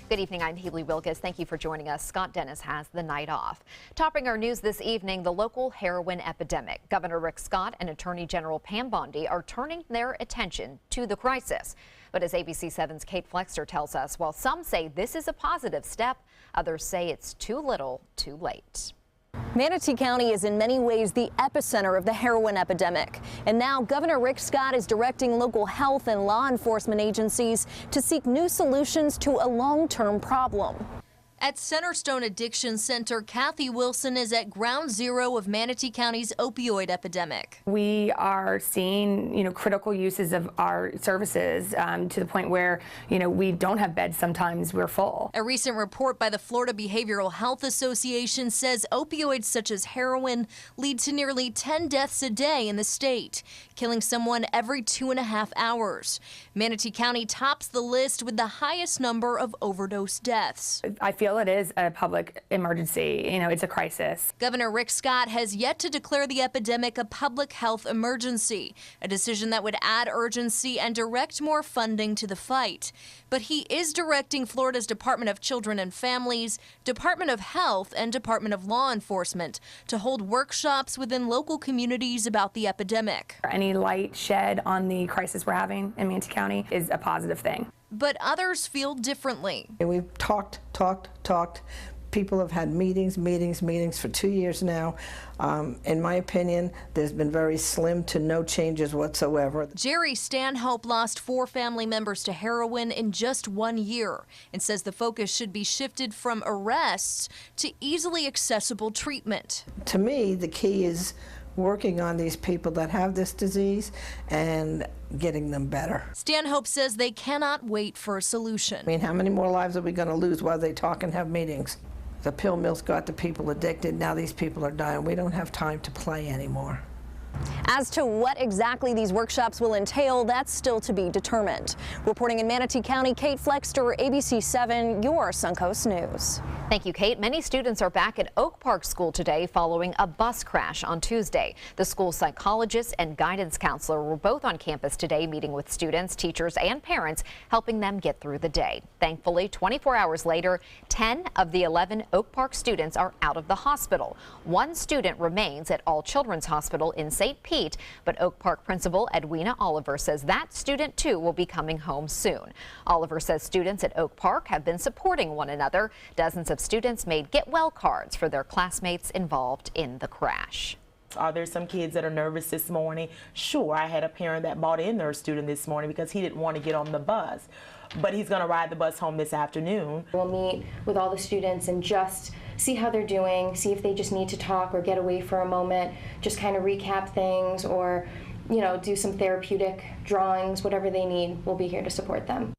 Good evening, I'm Haley Wilkes. Thank you for joining us. Scott Dennis has the night off. Topping our news this evening, the local heroin epidemic. Governor Rick Scott and Attorney General Pam Bondi are turning their attention to the crisis. But as ABC 7's Kate Flexter tells us, while some say this is a positive step, others say it's too little, too late. Manatee County is in many ways the epicenter of the heroin epidemic. And now Governor Rick Scott is directing local health and law enforcement agencies to seek new solutions to a long-term problem. At Centerstone Addiction Center, Kathy Wilson is at ground zero of Manatee County's opioid epidemic. We are seeing, critical uses of our services to the point where, we don't have beds. Sometimes we're full. A recent report by the Florida Behavioral Health Association says opioids such as heroin lead to nearly 10 deaths a day in the state, killing someone every 2.5 hours. Manatee County tops the list with the highest number of overdose deaths. I feel it is a public emergency. It's a crisis. Governor Rick Scott has yet to declare the epidemic a public health emergency, a decision that would add urgency and direct more funding to the fight. But he is directing Florida's Department of Children and Families, Department of Health, and Department of Law Enforcement to hold workshops within local communities about the epidemic. Any light shed on the crisis we're having in Manatee County is a positive thing. But others feel differently. We've talked. People have had meetings for 2 years now. In my opinion, there's been very slim to no changes whatsoever. Jerry Stanhope lost 4 family members to heroin in just 1 year and says the focus should be shifted from arrests to easily accessible treatment. To me, the key is working on these people that have this disease and getting them better. Stanhope says they cannot wait for a solution. I mean, how many more lives are we going to lose while they talk and have meetings? The pill mill's got the people addicted. Now these people are dying. We don't have time to play anymore. As to what exactly these workshops will entail, that's still to be determined. Reporting in Manatee County, Kate Flexter, ABC 7, your Suncoast News. Thank you, Kate. Many students are back at Oak Park School today following a bus crash on Tuesday. The school's psychologist and guidance counselor were both on campus today meeting with students, teachers, and parents, helping them get through the day. Thankfully, 24 hours later, 10 of the 11 Oak Park students are out of the hospital. 1 student remains at All Children's Hospital in St. Pete, but Oak Park principal Edwina Oliver says that student too will be coming home soon. Oliver says students at Oak Park have been supporting one another. Dozens of students made get well cards for their classmates involved in the crash. Are there some kids that are nervous this morning? Sure, I had a parent that brought in their student this morning because he didn't want to get on the bus, but he's going to ride the bus home this afternoon. We'll meet with all the students and just see how they're doing, see if they just need to talk or get away for a moment, just kind of recap things or, do some therapeutic drawings, whatever they need. We'll be here to support them.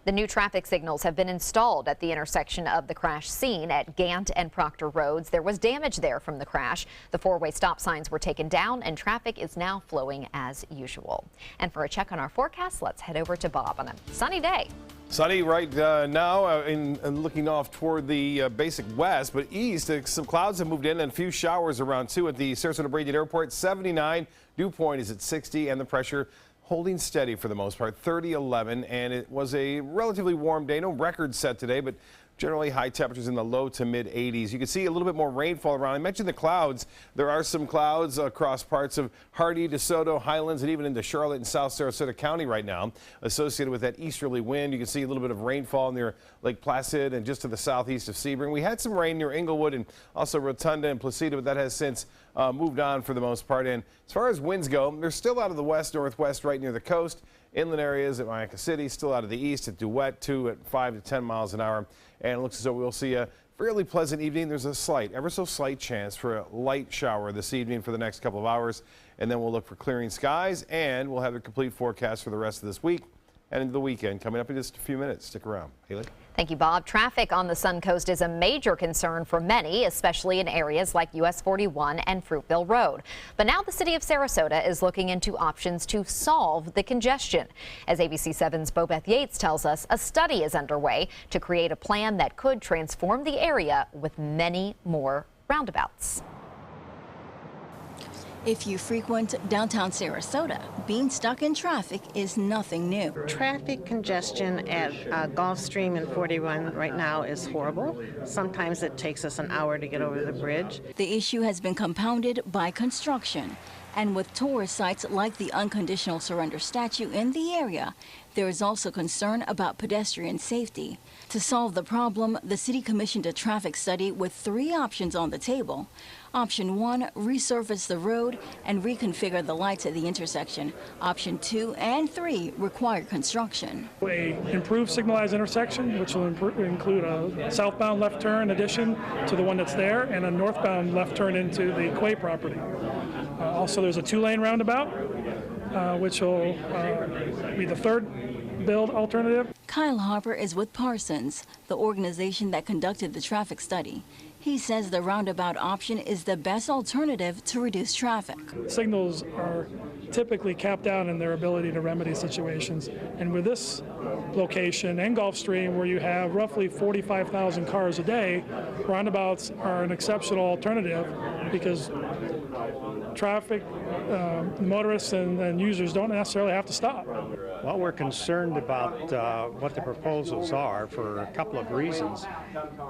The new traffic signals have been installed at the intersection of the crash scene at Gant and Proctor Roads. There was damage there from the crash. The 4-way stop signs were taken down and traffic is now flowing as usual. And for a check on our forecast, let's head over to Bob on a sunny day. Sunny right now and looking off toward the basic west, but east, some clouds have moved in and a few showers around too at the Sarasota-Bradenton Airport. 79, dew point is at 60 and the pressure holding steady for the most part, 30-11, and it was a relatively warm day. No record set today, but generally high temperatures in the low to mid 80s. You can see a little bit more rainfall around. I mentioned the clouds. There are some clouds across parts of Hardy, DeSoto, Highlands, and even into Charlotte and South Sarasota County right now, associated with that easterly wind. You can see a little bit of rainfall near Lake Placid and just to the southeast of Sebring. We had some rain near Inglewood and also Rotunda and Placido, but that has since moved on for the most part. And as far as winds go, they're still out of the west-northwest right near the coast. Inland areas at Mayaca City, still out of the east at Duet, 2 at 5 to 10 miles an hour. And it looks as though we'll see a fairly pleasant evening. There's a slight, ever so slight chance for a light shower this evening for the next couple of hours. And then we'll look for clearing skies, and we'll have the complete forecast for the rest of this week and into the weekend coming up in just a few minutes. Stick around. Haley? Thank you, Bob. Traffic on the Suncoast is a major concern for many, especially in areas like US 41 and Fruitville Road. But now the city of Sarasota is looking into options to solve the congestion. As ABC 7's Bobeth Yates tells us, a study is underway to create a plan that could transform the area with many more roundabouts. If you frequent downtown Sarasota, being stuck in traffic is nothing new. Traffic congestion at Gulfstream and 41 right now is horrible. Sometimes it takes us an hour to get over the bridge. The issue has been compounded by construction. And with tourist sites like the unconditional surrender statue in the area, there is also concern about pedestrian safety. To solve the problem, the city commissioned a traffic study with 3 options on the table. Option 1, resurface the road and reconfigure the lights at the intersection. Option 2 and 3 require construction. A improved signalized intersection, which will include a southbound left turn addition to the one that's there, and a northbound left turn into the Quay property. Also, there's a 2-lane roundabout, which will be the third build alternative. Kyle Harper is with Parsons, the organization that conducted the traffic study. He says the roundabout option is the best alternative to reduce traffic. Signals are typically capped out in their ability to remedy situations. And with this location and Gulfstream, where you have roughly 45,000 cars a day, roundabouts are an exceptional alternative because traffic, motorists and users don't necessarily have to stop. Well, we're concerned about what the proposals are for a couple of reasons.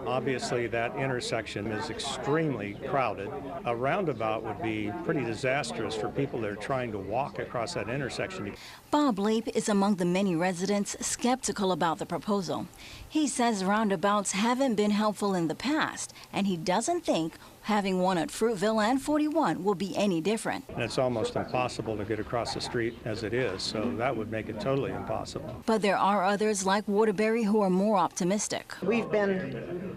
Obviously, that intersection is extremely crowded. A roundabout would be pretty disastrous for people that are trying to walk across that intersection. Bob Leap is among the many residents skeptical about the proposal. He says roundabouts haven't been helpful in the past, and he doesn't think having one at Fruitville and 41 will be any different. And it's almost impossible to get across the street as it is, so that would make it totally impossible. But there are others like Waterbury who are more optimistic. We've been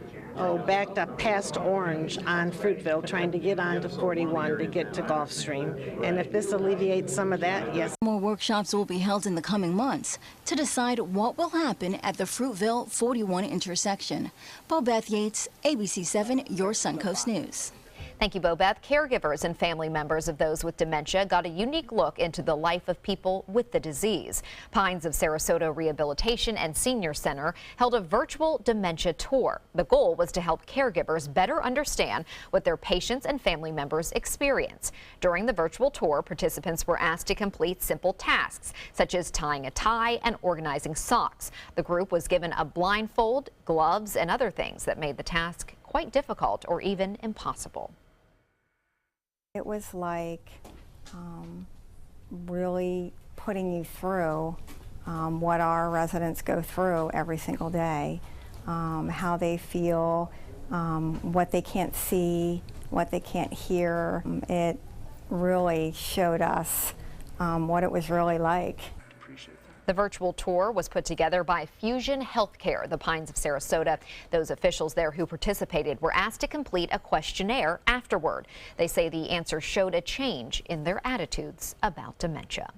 backed up past Orange on Fruitville trying to get onto 41 to get to Gulfstream. And if this alleviates some of that, yes. More workshops will be held in the coming months to decide what will happen at the Fruitville 41 intersection. Bobeth Yates, ABC 7, your Suncoast News. Thank you, Bobeth. Caregivers and family members of those with dementia got a unique look into the life of people with the disease. Pines of Sarasota Rehabilitation and Senior Center held a virtual dementia tour. The goal was to help caregivers better understand what their patients and family members experience. During the virtual tour, participants were asked to complete simple tasks, such as tying a tie and organizing socks. The group was given a blindfold, gloves, and other things that made the task quite difficult or even impossible. It was like really putting you through what our residents go through every single day, how they feel, what they can't see, what they can't hear. It really showed us what it was really like. The virtual tour was put together by Fusion Healthcare, the Pines of Sarasota. Those officials there who participated were asked to complete a questionnaire afterward. They say the answers showed a change in their attitudes about dementia.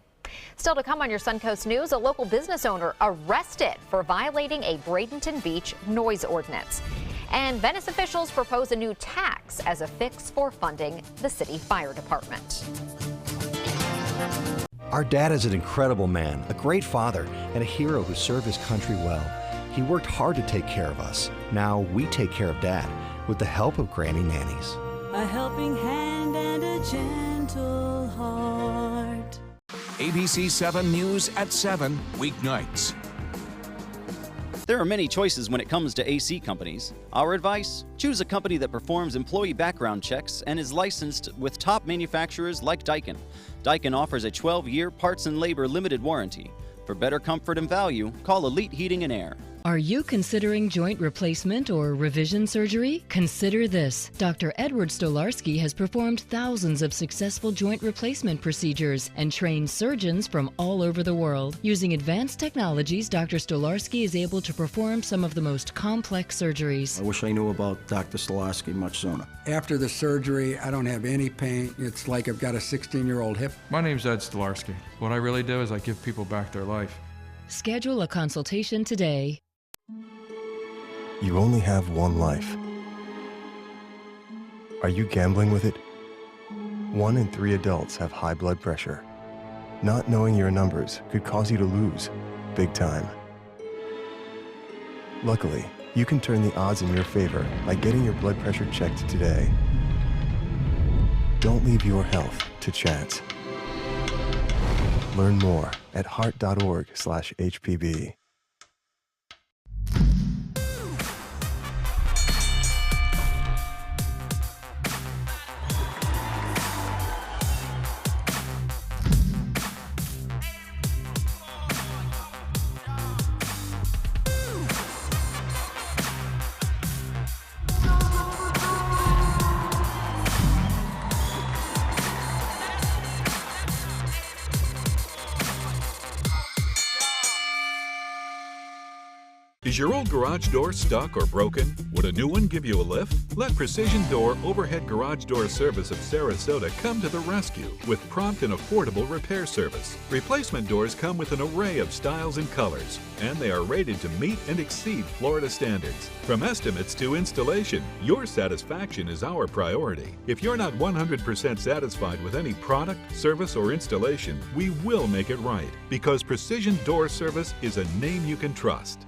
Still to come on your Suncoast News, a local business owner arrested for violating a Bradenton Beach noise ordinance. And Venice officials propose a new tax as a fix for funding the city fire department. Our dad is an incredible man, a great father, and a hero who served his country well. He worked hard to take care of us. Now we take care of Dad with the help of Granny Nannies. A helping hand and a gentle heart. ABC 7 News at 7, weeknights. There are many choices when it comes to AC companies. Our advice? Choose a company that performs employee background checks and is licensed with top manufacturers like Daikin. Daikin offers a 12-year parts and labor limited warranty. For better comfort and value, call Elite Heating and Air. Are you considering joint replacement or revision surgery? Consider this. Dr. Edward Stolarski has performed thousands of successful joint replacement procedures and trained surgeons from all over the world. Using advanced technologies, Dr. Stolarski is able to perform some of the most complex surgeries. I wish I knew about Dr. Stolarski much sooner. After the surgery, I don't have any pain. It's like I've got a 16-year-old hip. My name's Ed Stolarski. What I really do is I give people back their life. Schedule a consultation today. You only have one life. Are you gambling with it? 1 in 3 adults have high blood pressure. Not knowing your numbers could cause you to lose, big time. Luckily, you can turn the odds in your favor by getting your blood pressure checked today. Don't leave your health to chance. Learn more at heart.org/HPV. Is your old garage door stuck or broken? Would a new one give you a lift? Let Precision Door Overhead Garage Door Service of Sarasota come to the rescue with prompt and affordable repair service. Replacement doors come with an array of styles and colors, and they are rated to meet and exceed Florida standards. From estimates to installation, your satisfaction is our priority. If you're not 100% satisfied with any product, service, or installation, we will make it right, because Precision Door Service is a name you can trust.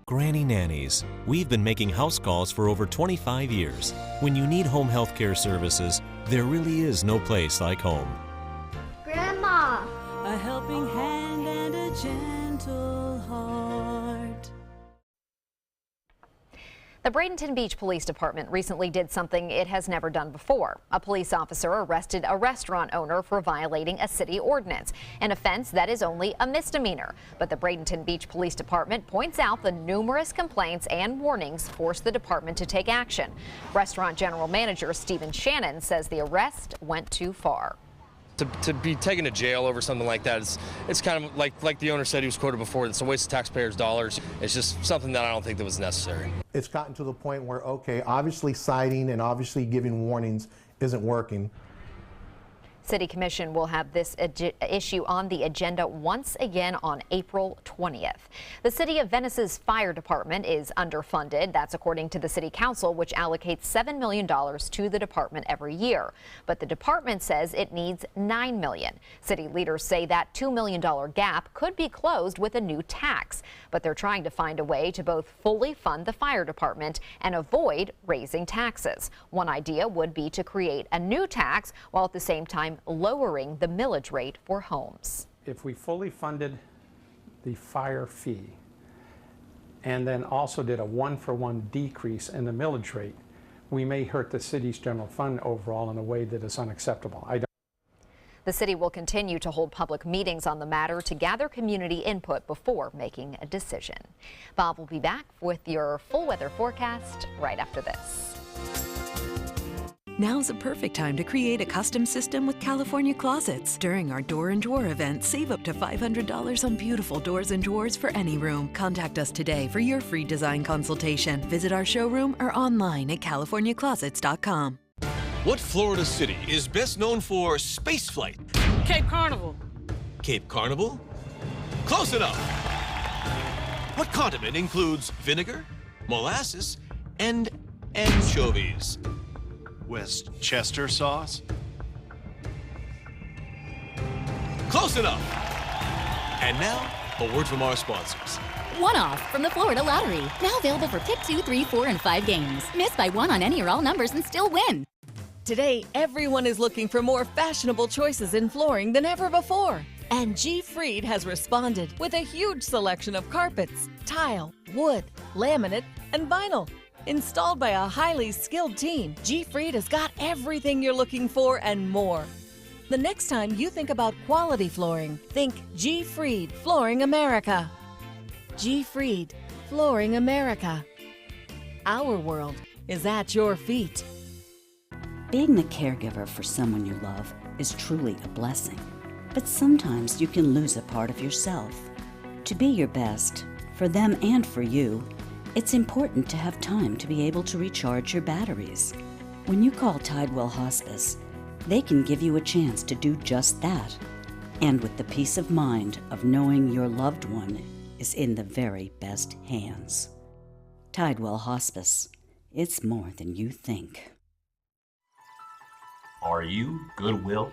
Granny Nannies. We've been making house calls for over 25 years. When you need home health care services, there really is no place like home. Grandma! A helping hand and a gentle heart. The Bradenton Beach Police Department recently did something it has never done before. A police officer arrested a restaurant owner for violating a city ordinance, an offense that is only a misdemeanor. But the Bradenton Beach Police Department points out the numerous complaints and warnings forced the department to take action. Restaurant General Manager Stephen Shannon says the arrest went too far. To be taken to jail over something like that, it's kind of like the owner said, he was quoted before, it's a waste of taxpayers' dollars. It's just something that I don't think that was necessary. It's gotten to the point where, okay, obviously citing and obviously giving warnings isn't working. City Commission will have this issue on the agenda once again on April 20th. The City of Venice's fire department is underfunded. That's according to the City Council, which allocates $7 million to the department every year. But the department says it needs $9 million. City leaders say that $2 million gap could be closed with a new tax. But they're trying to find a way to both fully fund the fire department and avoid raising taxes. One idea would be to create a new tax while at the same time lowering the millage rate for homes. If we fully funded the fire fee and then also did a one-for-one decrease in the millage rate, we may hurt the city's general fund overall in a way that is unacceptable. The city will continue to hold public meetings on the matter to gather community input before making a decision. Bob will be back with your full weather forecast right after this. Now's a perfect time to create a custom system with California Closets. During our Door and Drawer event, save up to $500 on beautiful doors and drawers for any room. Contact us today for your free design consultation. Visit our showroom or online at californiaclosets.com. What Florida city is best known for spaceflight? Cape Carnival. Cape Carnival? Close enough. What condiment includes vinegar, molasses, and anchovies? Westchester sauce? Close enough. And now, a word from our sponsors. One-off from the Florida Lottery. Now available for pick 2, 3, 4, and 5 games. Miss by one on any or all numbers and still win. Today, everyone is looking for more fashionable choices in flooring than ever before. And G. Fried has responded with a huge selection of carpets, tile, wood, laminate, and vinyl. Installed by a highly skilled team, G. Fried has got everything you're looking for and more. The next time you think about quality flooring, think G. Fried Flooring America. G. Fried Flooring America. Our world is at your feet. Being the caregiver for someone you love is truly a blessing. But sometimes you can lose a part of yourself. To be your best, for them and for you, it's important to have time to be able to recharge your batteries. When you call Tidewell Hospice, they can give you a chance to do just that. And with the peace of mind of knowing your loved one is in the very best hands. Tidewell Hospice. It's more than you think. Are you Goodwill?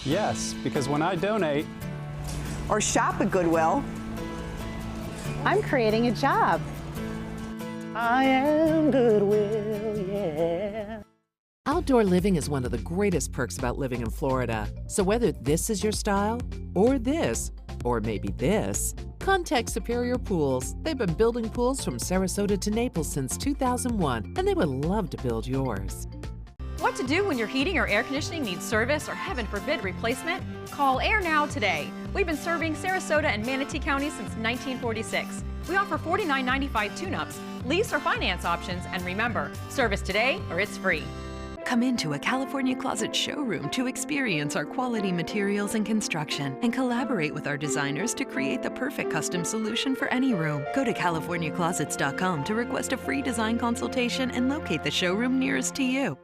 Yes, because when I donate or shop at Goodwill, I'm creating a job. I am Goodwill, yeah. Outdoor living is one of the greatest perks about living in Florida. So whether this is your style, or this, or maybe this, contact Superior Pools. They've been building pools from Sarasota to Naples since 2001, and they would love to build yours. What to do when your heating or air conditioning needs service or, heaven forbid, replacement? Call Air Now today. We've been serving Sarasota and Manatee County since 1946. We offer $49.95 tune-ups, lease or finance options, and remember, service today or it's free. Come into a California Closet showroom to experience our quality materials and construction and collaborate with our designers to create the perfect custom solution for any room. Go to CaliforniaClosets.com to request a free design consultation and locate the showroom nearest to you.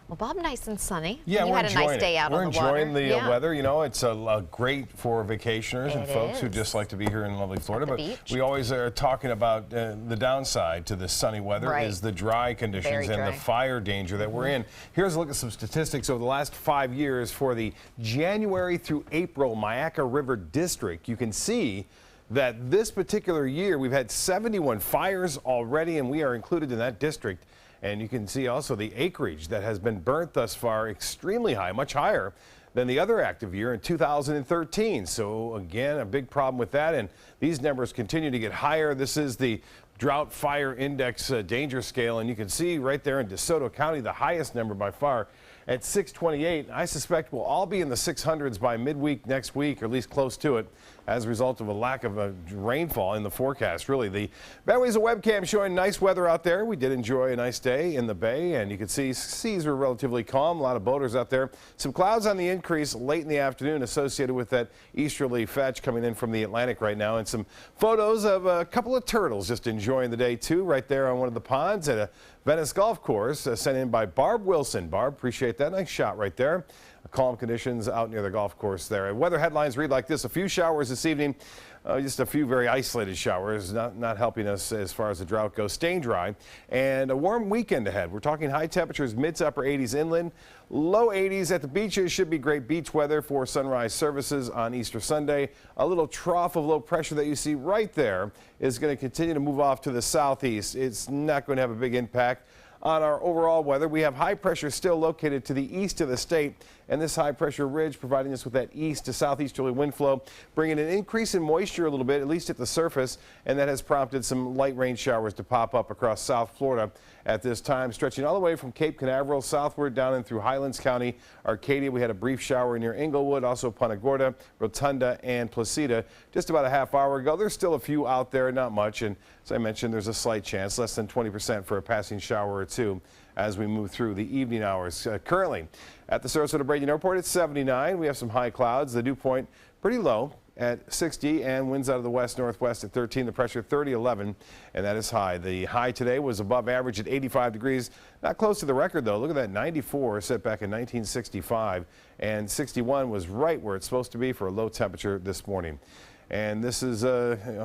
Well, Bob, nice and sunny. Yeah, you we're had a nice enjoying day it. out We're on the water. enjoying the weather. You know, it's great for vacationers and It folks who is. just like to be here in lovely Florida. the But beach. we always are talking about the downside to this sunny weather Right. is the dry conditions Very and dry. the fire danger that we're in. Here's a look at some statistics over the last 5 years for the January through April Mayaca River District. You can see that this particular year we've had 71 fires already, and we are included in that district. And you can see also the acreage that has been burnt thus far extremely high, much higher than the other active year in 2013. So again, a big problem with that. And these numbers continue to get higher. This is the Drought Fire Index danger scale. And you can see right there in DeSoto County, the highest number by far at 628. I suspect we'll all be in the 600s by midweek next week, or at least close to it, as a result of a lack of rainfall in the forecast. Really, the Betways of webcam showing nice weather out there. We did enjoy a nice day in the bay, and you can see seas were relatively calm. A lot of boaters out there. Some clouds on the increase late in the afternoon associated with that easterly fetch coming in from the Atlantic right now, and some photos of a couple of turtles just enjoying the day too, right there on one of the ponds at a Venice Golf Course, sent in by Barb Wilson. Barb, appreciate that. Nice shot right there. Calm conditions out near the golf course there. Weather headlines read like this: a few showers this evening, just a few very isolated showers, not helping us as far as the drought goes. Staying dry, and a warm weekend ahead. We're talking high temperatures, mid to upper 80s inland, low 80s at the beaches. Should be great beach weather for sunrise services on Easter Sunday. A little trough of low pressure that you see right there is going to continue to move off to the southeast. It's not going to have a big impact on our overall weather. We have high pressure still located to the east of the state, and this high pressure ridge providing us with that east to southeasterly wind flow, bringing an increase in moisture a little bit, at least at the surface, and that has prompted some light rain showers to pop up across South Florida at this time, stretching all the way from Cape Canaveral southward down in through Highlands County, Arcadia. We had a brief shower near Inglewood, also Punta Gorda, Rotunda, and Placida just about a half hour ago. There's still a few out there, not much, and as I mentioned, there's a slight chance, less than 20% for a passing shower or two as we move through the evening hours. Currently at the Sarasota Braden Airport, it's 79. We have some high clouds. The dew point pretty low at 60, and winds out of the west-northwest at 13. The pressure 30-11, and that is high. The high today was above average at 85 degrees. Not close to the record, though. Look at that, 94 set back in 1965, and 61 was right where it's supposed to be for a low temperature this morning. And this is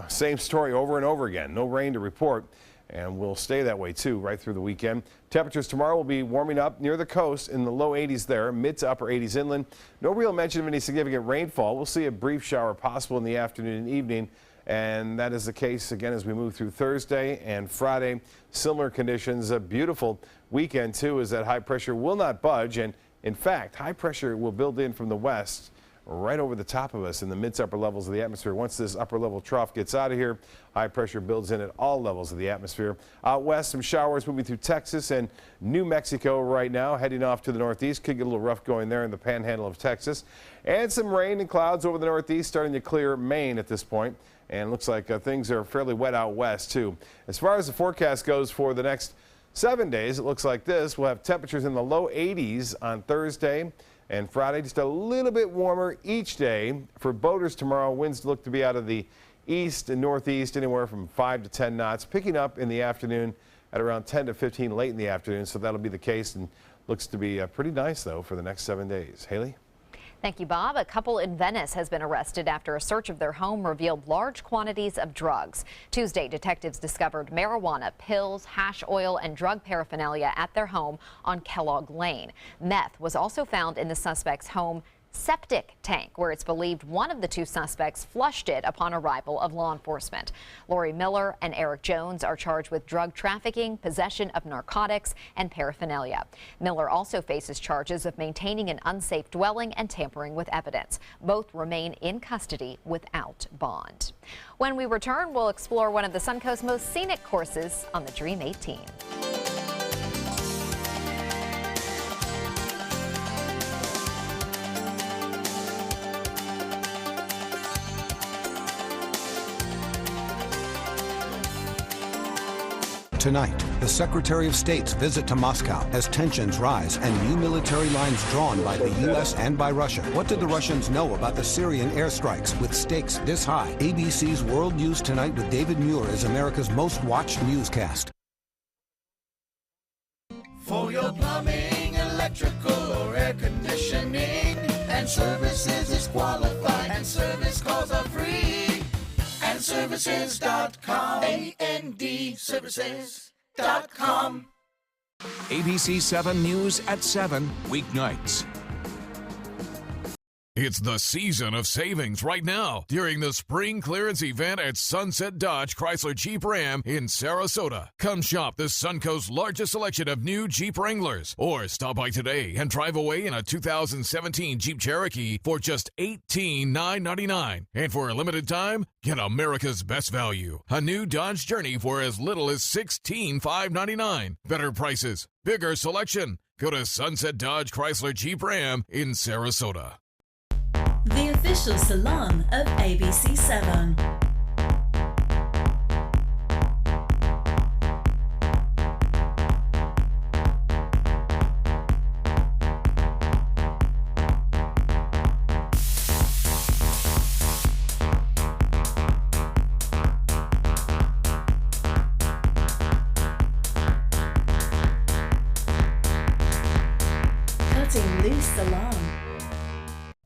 same story over and over again. No rain to report, and will stay that way too right through the weekend. Temperatures tomorrow will be warming up near the coast in the low 80s there, mid to upper 80s inland. No real mention of any significant rainfall. We'll see a brief shower possible in the afternoon and evening, and that is the case again as we move through Thursday and Friday. Similar conditions. A beautiful weekend too, as that high pressure will not budge, and in fact high pressure will build in from the west right over the top of us in the mid to upper levels of the atmosphere. Once this upper level trough gets out of here, high pressure builds in at all levels of the atmosphere. Out west, some showers moving through Texas and New Mexico right now, heading off to the northeast. Could get a little rough going there in the panhandle of Texas. And some rain and clouds over the northeast, starting to clear Maine at this point. And looks like things are fairly wet out west too. As far as the forecast goes for the next 7 days, it looks like this. We'll have temperatures in the low 80s on Thursday and Friday, just a little bit warmer each day. For boaters tomorrow, winds look to be out of the east and northeast, anywhere from 5 to 10 knots, picking up in the afternoon at around 10 to 15 late in the afternoon. So that'll be the case, and looks to be pretty nice, though, for the next 7 days. Haley? Thank you, Bob. A couple in Venice has been arrested after a search of their home revealed large quantities of drugs. Tuesday, detectives discovered marijuana, pills, hash oil, and drug paraphernalia at their home on Kellogg Lane. Meth was also found in the suspect's home septic tank, where it's believed one of the two suspects flushed it upon arrival of law enforcement. Lori Miller and Eric Jones are charged with drug trafficking, possession of narcotics, and paraphernalia. Miller also faces charges of maintaining an unsafe dwelling and tampering with evidence. Both remain in custody without bond. When we return, we'll explore one of the Suncoast's most scenic courses on the Dream 18. Tonight, the Secretary of State's visit to Moscow as tensions rise and new military lines drawn by the U.S. and by Russia. What did the Russians know about the Syrian airstrikes with stakes this high? ABC's World News Tonight with David Muir is America's most watched newscast. For your plumbing, electrical, or air conditioning, and services is qualified, and service calls are free. And services.com, A-N-D, services.com. ABC 7 News at 7, weeknights. It's the season of savings right now during the spring clearance event at Sunset Dodge Chrysler Jeep Ram in Sarasota. Come shop the Suncoast's largest selection of new Jeep Wranglers, or stop by today and drive away in a 2017 Jeep Cherokee for just $18,999. And for a limited time, get America's best value, a new Dodge Journey for as little as $16,599. Better prices, bigger selection. Go to Sunset Dodge Chrysler Jeep Ram in Sarasota. The official salon of ABC 7. Cutting Loose Salon.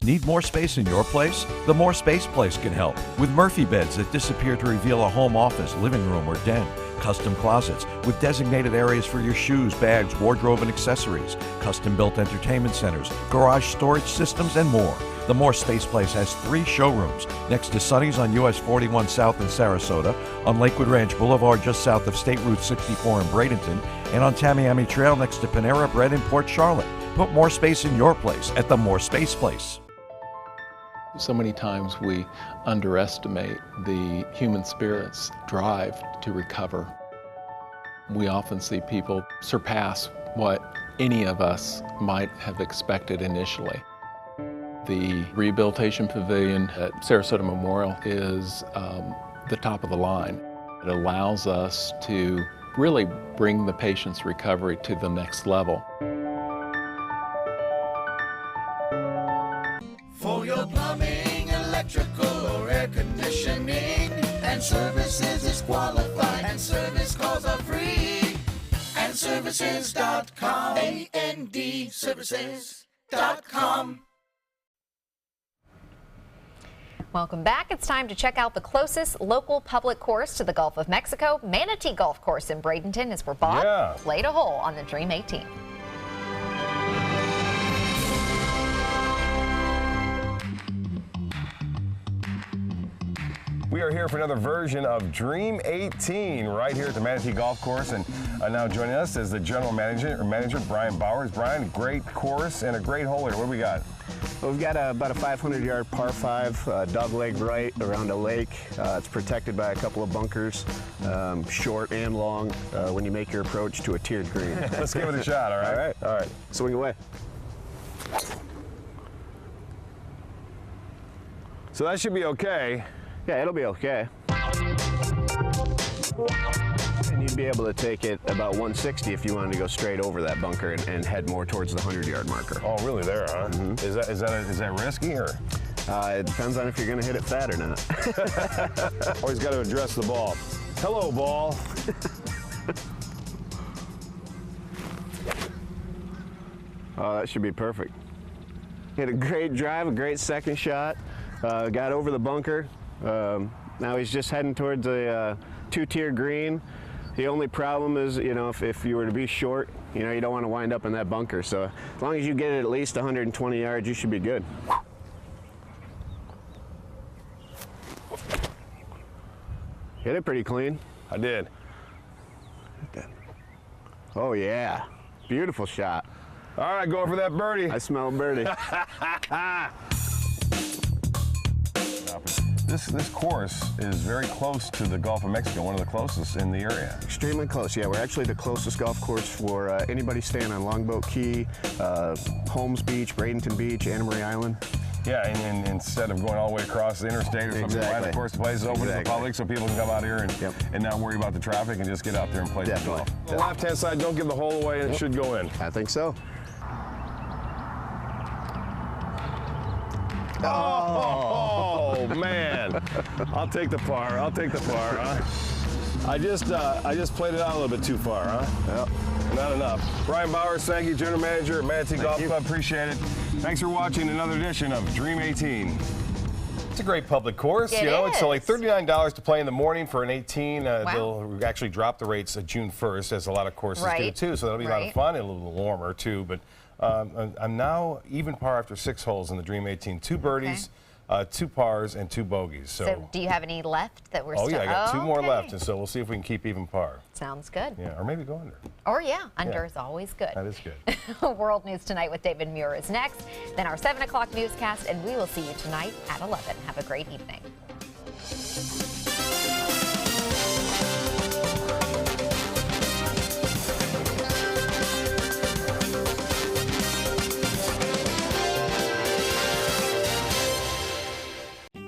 Need more space in your place? The More Space Place can help. With Murphy beds that disappear to reveal a home office, living room, or den. Custom closets with designated areas for your shoes, bags, wardrobe, and accessories. Custom-built entertainment centers, garage storage systems, and more. The More Space Place has 3 showrooms next to Sunny's on US 41 South in Sarasota, on Lakewood Ranch Boulevard just south of State Route 64 in Bradenton, and on Tamiami Trail next to Panera Bread in Port Charlotte. Put more space in your place at the More Space Place. So many times we underestimate the human spirit's drive to recover. We often see people surpass what any of us might have expected initially. The Rehabilitation Pavilion at Sarasota Memorial is the top of the line. It allows us to really bring the patient's recovery to the next level. For your plumbing, electrical, or air conditioning, and services is qualified, and service calls are free. And services.com, A-N-D, services.com. Welcome back. It's time to check out the closest local public course to the Gulf of Mexico. Manatee Golf Course in Bradenton is where Bob played a hole on the Dream 18. We are here for another version of Dream 18 right here at the Manatee Golf Course, and now joining us is the general manager Brian Bowers. Brian, great course and a great hole here. What do we got? Well, we've got about a 500-yard par 5 dogleg right around a lake. It's protected by a couple of bunkers, short and long, when you make your approach to a tiered green. Let's give it a shot, all right? All right. Swing away. So that should be okay. Yeah, it'll be okay. And you'd be able to take it about 160 if you wanted to go straight over that bunker and head more towards the 100-yard marker. Oh, really? There, huh? Mm-hmm. Is that risky, or? It depends on if you're going to hit it fat or not. Always got to address the ball. Hello, ball. Oh, that should be perfect. Hit a great drive, a great second shot. Got over the bunker. Now he's just heading towards a 2-tier green. The only problem is, you know, if you were to be short, you know, you don't want to wind up in that bunker. So as long as you get it at least 120 yards, you should be good. Hit it pretty clean. I did. Oh yeah, beautiful shot. All right, going for that birdie. I smell birdie. This course is very close to the Gulf of Mexico, one of the closest in the area. Extremely close, yeah. We're actually the closest golf course for anybody staying on Longboat Key, Holmes Beach, Bradenton Beach, Anna Marie Island. Yeah, and instead of going all the way across the interstate or something, right, of course, the place is open to the public so people can come out here and not worry about the traffic and just get out there and play some golf. The left-hand side, don't give the hole away, and it should go in. I think so. Oh, man. I'll take the par. I'll take the par, huh? I just played it out a little bit too far, huh? Yep. Not enough. Brian Bowers, thank you, General Manager at Manatee Golf Club. Appreciate it. Thanks for watching another edition of Dream 18. It's a great public course. It It's is. only $39 to play in the morning for an 18. They'll actually drop the rates June 1st, as a lot of courses do too. So that'll be a lot of fun and a little warmer too. But I'm now even par after 6 holes in the Dream 18. 2 birdies, 2 pars, and 2 bogeys. So do you have any left that we're oh still? yeah, I got 2 more left, and so we'll see if we can keep even par. Sounds good. Yeah, or maybe go under. Or under is always good. That is good. World News Tonight with David Muir is next. Then our 7 o'clock newscast, and we will see you tonight at 11. Have a great evening.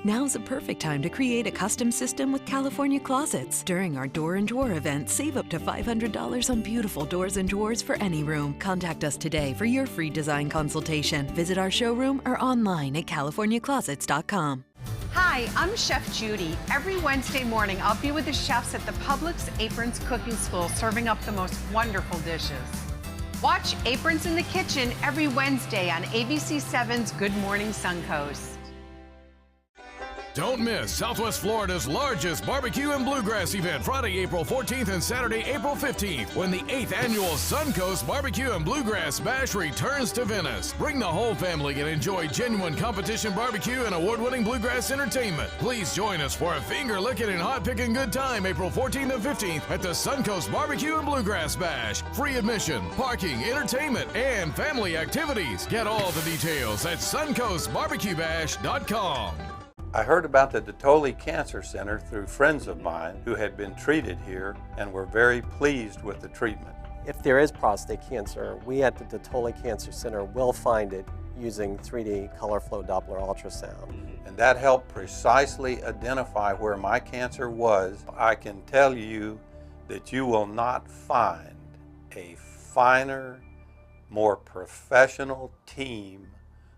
Now's the perfect time to create a custom system with California Closets. During our Door and Drawer event, save up to $500 on beautiful doors and drawers for any room. Contact us today for your free design consultation. Visit our showroom or online at CaliforniaClosets.com. Hi, I'm Chef Judy. Every Wednesday morning, I'll be with the chefs at the Publix Aprons Cooking School serving up the most wonderful dishes. Watch Aprons in the Kitchen every Wednesday on ABC7's Good Morning Suncoast. Don't miss Southwest Florida's largest barbecue and bluegrass event Friday, April 14th and Saturday, April 15th, when the 8th annual Suncoast Barbecue and Bluegrass Bash returns to Venice. Bring the whole family and enjoy genuine competition barbecue and award-winning bluegrass entertainment. Please join us for a finger-licking and hot-picking good time April 14th and 15th at the Suncoast Barbecue and Bluegrass Bash. Free admission, parking, entertainment, and family activities. Get all the details at suncoastbarbecuebash.com. I heard about the Dotoli Cancer Center through friends of mine who had been treated here and were very pleased with the treatment. If there is prostate cancer, we at the Dotoli Cancer Center will find it using 3D color flow Doppler ultrasound. And that helped precisely identify where my cancer was. I can tell you that you will not find a finer, more professional team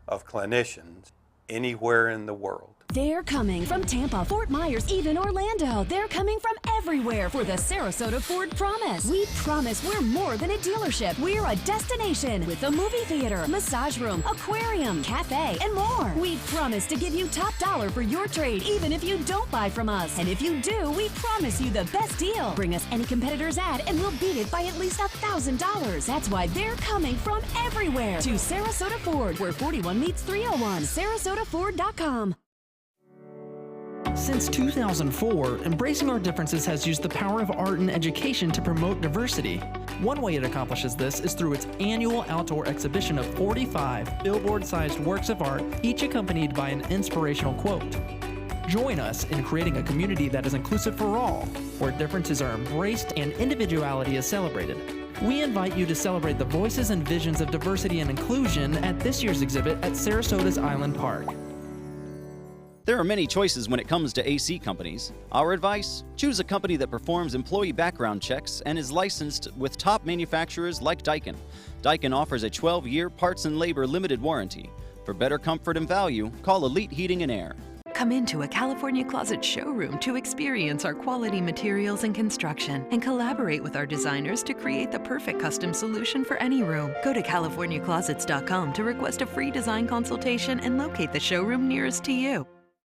of clinicians anywhere in the world. They're coming from Tampa, Fort Myers, even Orlando. They're coming from everywhere for the Sarasota Ford Promise. We promise we're more than a dealership. We're a destination with a movie theater, massage room, aquarium, cafe, and more. We promise to give you top dollar for your trade, even if you don't buy from us. And if you do, we promise you the best deal. Bring us any competitor's ad and we'll beat it by at least $1,000. That's why they're coming from everywhere to Sarasota Ford, where 41 meets 301. SarasotaFord.com. Since 2004, Embracing Our Differences has used the power of art and education to promote diversity. One way it accomplishes this is through its annual outdoor exhibition of 45 billboard-sized works of art, each accompanied by an inspirational quote. Join us in creating a community that is inclusive for all, where differences are embraced and individuality is celebrated. We invite you to celebrate the voices and visions of diversity and inclusion at this year's exhibit at Sarasota's Island Park. There are many choices when it comes to AC companies. Our advice? Choose a company that performs employee background checks and is licensed with top manufacturers like Daikin. Daikin offers a 12-year parts and labor limited warranty. For better comfort and value, call Elite Heating and Air. Come into a California Closets showroom to experience our quality materials and construction and collaborate with our designers to create the perfect custom solution for any room. Go to CaliforniaClosets.com to request a free design consultation and locate the showroom nearest to you.